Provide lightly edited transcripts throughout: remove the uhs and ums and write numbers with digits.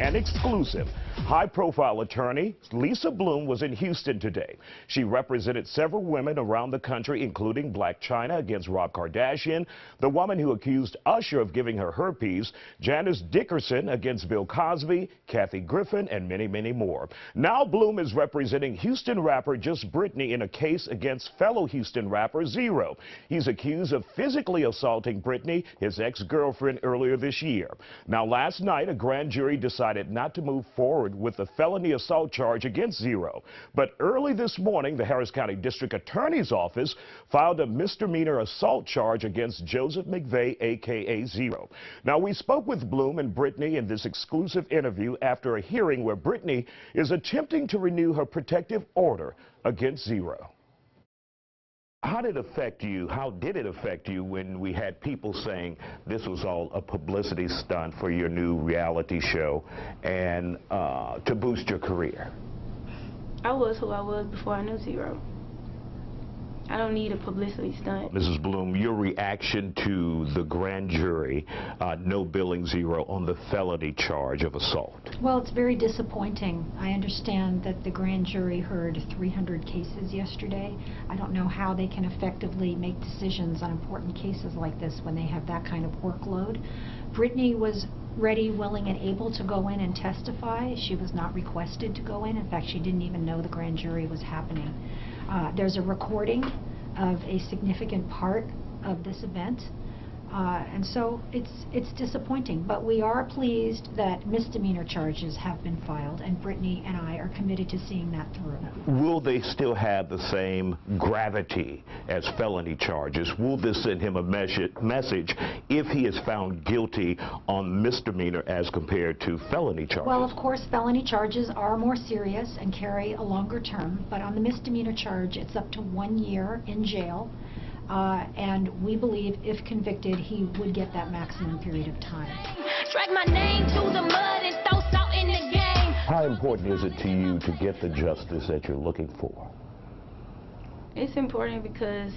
An exclusive. High-profile attorney Lisa Bloom was in Houston today. She represented several women around the country, including Blac Chyna against Rob Kardashian, the woman who accused Usher of giving her herpes, Janice Dickenson against Bill Cosby, Griffin, and many, many more. Now Bloom is representing Houston rapper Just Brittany in a case against fellow Houston rapper Zero. He's accused of physically assaulting Brittany, his ex-girlfriend, earlier this year. Now last night, a grand jury decided not to move forward with the felony assault charge against Zero. But early this morning, the Harris County District Attorney's Office filed a misdemeanor assault charge against Joseph Mcvey, a.k.a. Zero. Now, we spoke with Bloom and Brittany in this exclusive interview after a hearing where Brittany is attempting to renew her protective order against Zero. How did it affect you? How did it affect you when we had people saying this was all a publicity stunt for your new reality show and to boost your career? I was who I was before I knew Zero. I don't need a publicity stunt. Mrs. Bloom, your reaction to the grand jury no billing Zero on the felony charge of assault? Well, it's very disappointing. I understand that the grand jury heard 300 cases yesterday. I don't know how they can effectively make decisions on important cases like this when they have that kind of workload. Brittany was ready, willing, and able to go in and testify. She was not requested to go in. In fact, she didn't even know the grand jury was happening. There's a recording of a significant part of this event, and so it's disappointing. But we are pleased that misdemeanor charges have been filed, and Brittany and I are committed to seeing that through. Will they still have the same gravity as felony charges? Will this send him a message if he is found guilty on misdemeanor as compared to felony charges? Well, of course, felony charges are more serious and carry a longer term, but on the misdemeanor charge, it's up to 1 year in jail. And we believe if convicted, he would get that maximum period of time. Drag my name to the mud and throw salt in the game. How important is it to you to get the justice that you're looking for? It's important because,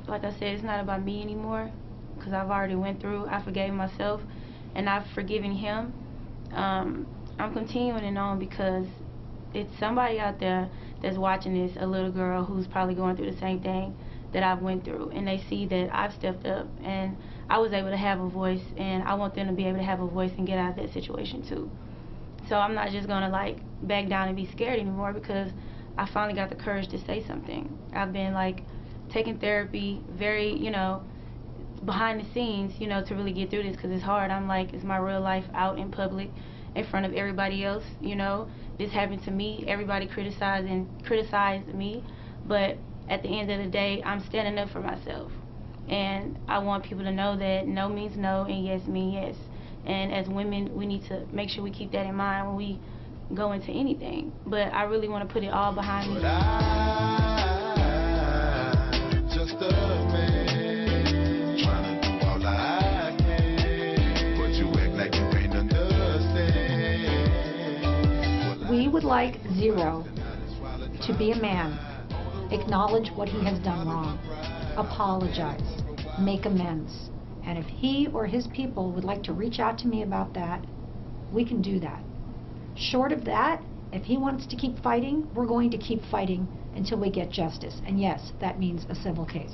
like I said, it's not about me anymore, because I've already went through. I forgave myself, and I've forgiven him. I'm continuing on because it's somebody out there that's watching this, a little girl who's probably going through the same thing that I've went through, and they see that I've stepped up and I was able to have a voice, and I want them to be able to have a voice and get out of that situation too. So I'm not just gonna like back down and be scared anymore, because I finally got the courage to say something. I've been like taking therapy very, behind the scenes, to really get through this, because it's hard. I'm like, it's my real life out in public in front of everybody else. This happened to me, everybody criticized me, but at the end of the day, I'm standing up for myself. And I want people to know that no means no and yes means yes. And as women, we need to make sure we keep that in mind when we go into anything. But I really want to put it all behind me. But I'm just a man, trying to do all I can, but you act like you ain't understand. We would like Zero to be a man. Acknowledge what he has done wrong, apologize, make amends. And if he or his people would like to reach out to me about that, we can do that. Short of that, if he wants to keep fighting, we're going to keep fighting until we get justice. And yes, that means a civil case.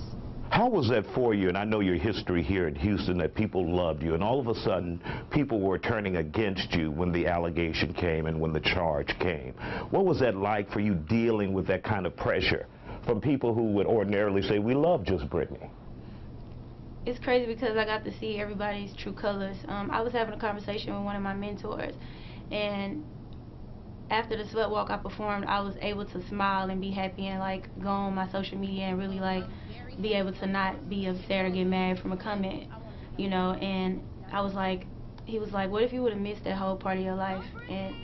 How was that for you? And I know your history here in Houston, that people loved you, and all of a sudden people were turning against you when the allegation came and when the charge came. What was that like for you, dealing with that kind of pressure from people who would ordinarily say, we love Just Brittany? It's crazy because I got to see everybody's true colors. I was having a conversation with one of my mentors, and after the slut walk I performed, I was able to smile and be happy and like go on my social media and really like be able to not be upset or get mad from a comment, and I was like, he was like, what if you would have missed that whole part of your life? And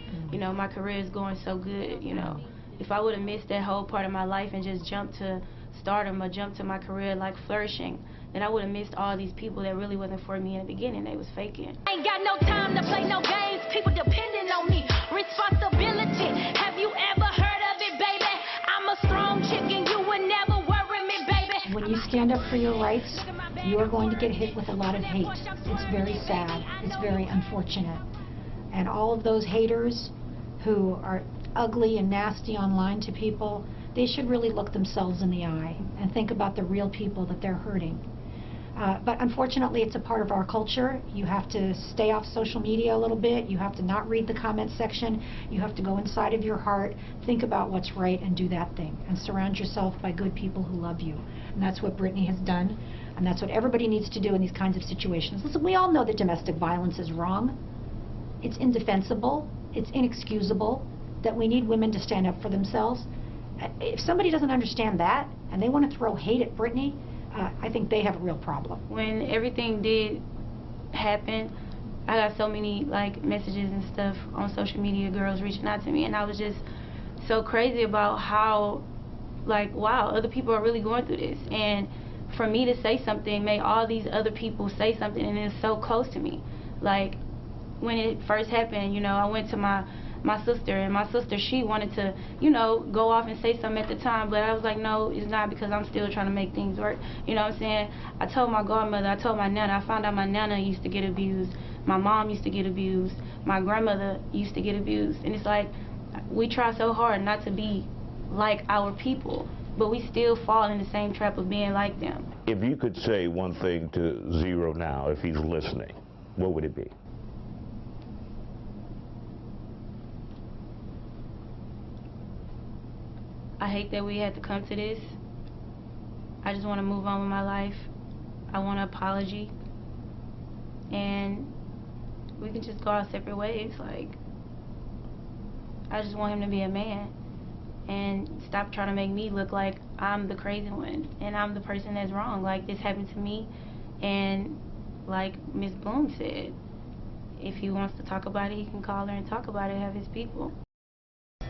my career is going so good, If I would have missed that whole part of my life and just jumped to stardom or jumped to my career like flourishing, then I would have missed all these people that really wasn't for me in the beginning. They was faking. Ain't got no time to play no games. People depending on me. Responsibility. Have you ever heard of it, baby? I'm a strong chicken. You would never worry me, baby. When you stand up for your rights, you're going to get hit with a lot of hate. It's very sad. It's very unfortunate. And all of those haters who are ugly and nasty online to people, they should really look themselves in the eye and think about the real people that they're hurting. But unfortunately, it's a part of our culture. You have to stay off social media a little bit. You have to not read the comment section. You have to go inside of your heart, think about what's right, and do that thing. And surround yourself by good people who love you. And that's what Brittany has done. And that's what everybody needs to do in these kinds of situations. Listen, we all know that domestic violence is wrong. It's indefensible. It's inexcusable. That we need women to stand up for themselves. If somebody doesn't understand that, and they want to throw hate at Brittany, I think they have a real problem. When everything did happen, I got so many messages and stuff on social media, girls reaching out to me, and I was just so crazy about how wow, other people are really going through this. And for me to say something made all these other people say something, and it's so close to me. When it first happened, I went to my sister, and my sister, she wanted to, go off and say something at the time, but I was like, no, it's not, because I'm still trying to make things work. You know what I'm saying? I told my godmother, I told my nana, I found out my nana used to get abused, my mom used to get abused, my grandmother used to get abused, and it's like, we try so hard not to be like our people, but we still fall in the same trap of being like them. If you could say one thing to Zero now, if he's listening, what would it be? I hate that we had to come to this. I just want to move on with my life. I want an apology. And we can just go our separate ways. I just want him to be a man and stop trying to make me look like I'm the crazy one and I'm the person that's wrong. This happened to me, and like Ms. Bloom said, if he wants to talk about it, he can call her and talk about it, have his people.